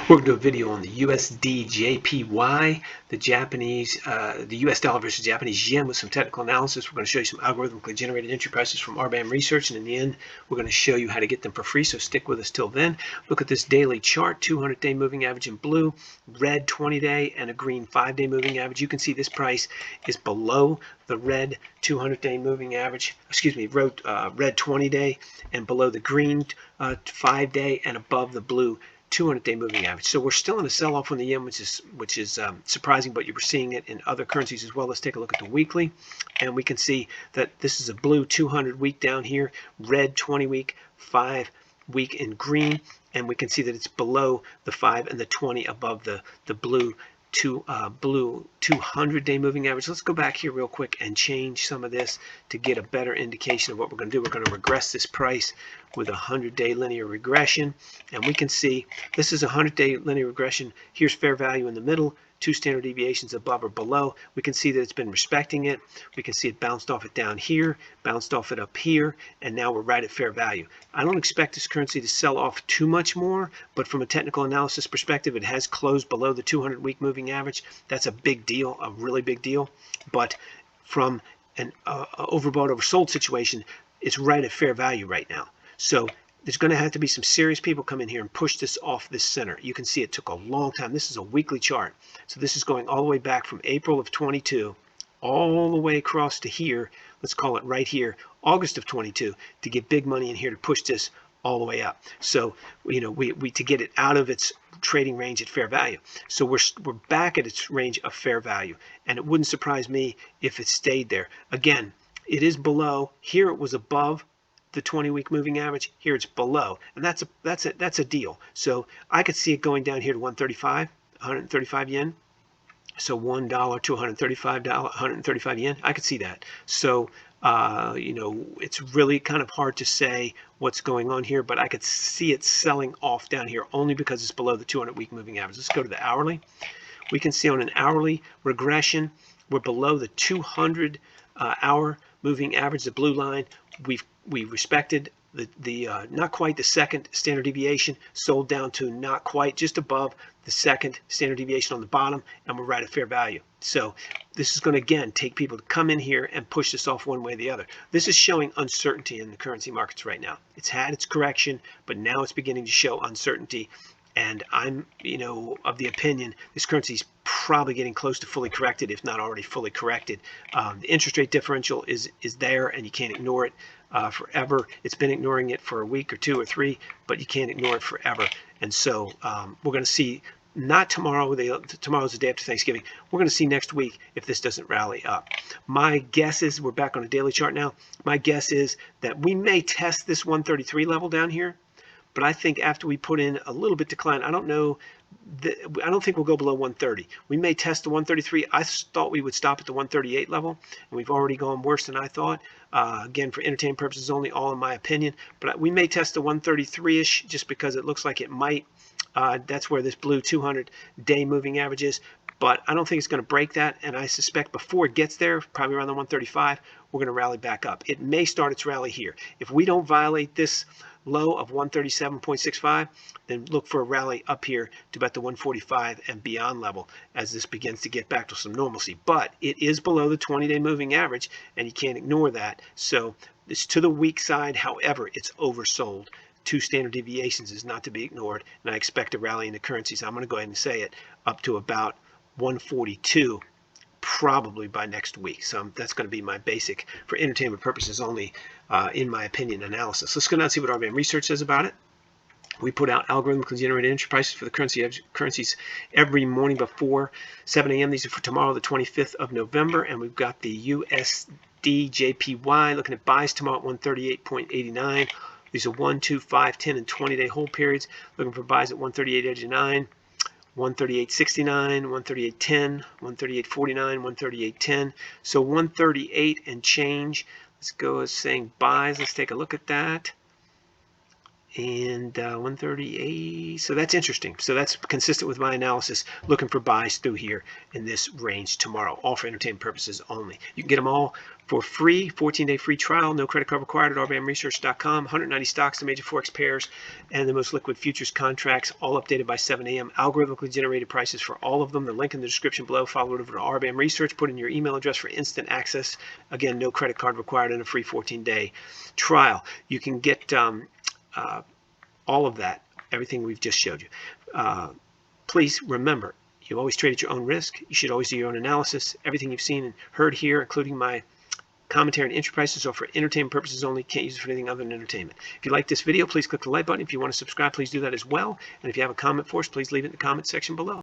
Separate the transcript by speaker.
Speaker 1: We're going to do a video on the USDJPY, the US dollar versus Japanese yen with some technical analysis. We're going to show you some algorithmically generated entry prices from RBAM Research, and in the end, we're going to show you how to get them for free, so stick with us till then. Look at this daily chart, 200-day moving average in blue, red 20-day, and a green 5-day moving average. You can see this price is below the red 200-day moving average, red 20-day, and below the green 5-day, and above the blue 200-day moving average. So we're still in a sell-off on the yen, which is surprising, but you were seeing it in other currencies as well. Let's take a look at the weekly, and we can see that this is a blue 200 week down here, red 20 week, 5 week in green, and we can see that it's below the 5 and the 20 above the blue 200-day moving average. Let's go back here real quick and change some of this to get a better indication of what we're going to do. We're going to regress this price with a 100-day linear regression, and we can see this is a 100-day linear regression. Here's fair value in the middle, 2 standard deviations above or below. We can see that it's been respecting it. We can see it bounced off it down here, bounced off it up here, and now we're right at fair value. I don't expect this currency to sell off too much more, but from a technical analysis perspective, it has closed below the 200-week moving average. That's a big deal, a really big deal. But from an overbought, oversold situation, it's right at fair value right now. So there's going to have to be some serious people come in here and push this off this center. You can see it took a long time. This is a weekly chart. So this is going all the way back from April of 22 all the way across to here. Let's call it right here, August of 22, to get big money in here to push this all the way up. So, you know, we to get it out of its trading range at fair value. So we're back at its range of fair value, and it wouldn't surprise me if it stayed there. Again, it is below. Here it was above the 20-week moving average. Here it's below, and that's a deal. So I could see it going down here to 135 yen. So $1 to $135 yen. I could see that. So you know, it's really kind of hard to say what's going on here, but I could see it selling off down here only because it's below the 200-week moving average. Let's go to the hourly. We can see on an hourly regression, we're below the 200 hour moving average, the blue line. We respected the not quite the second standard deviation, sold down to not quite, just above the second standard deviation on the bottom, and we're right at fair value. So this is going to, again, take people to come in here and push this off one way or the other. This is showing uncertainty in the currency markets right now. It's had its correction, but now it's beginning to show uncertainty. And I'm, you know, of the opinion this currency is probably getting close to fully corrected, if not already fully corrected. The interest rate differential is there, and you can't ignore it forever. It's been ignoring it for a week or 2 or 3, but you can't ignore it forever. And so we're going to see, not tomorrow, tomorrow's the day after Thanksgiving. We're going to see next week if this doesn't rally up. My guess is, we're back on a daily chart now, my guess is that we may test this 133 level down here. But I think after we put in a little bit decline, I don't think we'll go below 130. We may test the 133. I thought we would stop at the 138 level, and we've already gone worse than I thought. Again, for entertainment purposes only, all in my opinion. But we may test the 133-ish just because it looks like it might. That's where this blue 200-day moving average is. But I don't think it's going to break that, and I suspect before it gets there, probably around the 135, we're going to rally back up. It may start its rally here. If we don't violate this low of 137.65, then look for a rally up here to about the 145 and beyond level as this begins to get back to some normalcy. But it is below the 20-day moving average, and you can't ignore that. So it's to the weak side. However, it's oversold. 2 standard deviations is not to be ignored, and I expect a rally in the currencies. I'm going to go ahead and say it up to about 142 probably by next week. So that's going to be my basic, for entertainment purposes only, in my opinion, analysis. Let's go down and see what RBAM Research says about it. We put out algorithmically generated entry prices for the currencies every morning before 7 a.m. These are for tomorrow, the 25th of November, and we've got the USDJPY looking at buys tomorrow at 138.89. These are 1, 2, 5, 10, and 20-day hold periods. Looking for buys at 138.89. 138.69, 138.10, 138.49, 138.10. So 138 and change. Let's go as saying buys. Let's take a look at that. and 138. So that's interesting. So that's consistent with my analysis, looking for buys through here in this range tomorrow, all for entertainment purposes only. You can get them all for free, 14-day free trial, no credit card required at rbamresearch.com. 190 stocks, the major forex pairs, and the most liquid futures contracts, all updated by 7 a.m. Algorithmically generated prices for all of them. The link in the description below. Follow it over to RBAM Research. Put in your email address for instant access. Again, no credit card required and a free 14-day trial. You can get all of that, everything we've just showed you. Please remember, you always trade at your own risk. You should always do your own analysis. Everything you've seen and heard here, including my commentary and entry prices, are for entertainment purposes only. Can't use it for anything other than entertainment. If you like this video, please click the like button. If you want to subscribe, please do that as well. And if you have a comment for us, please leave it in the comment section below.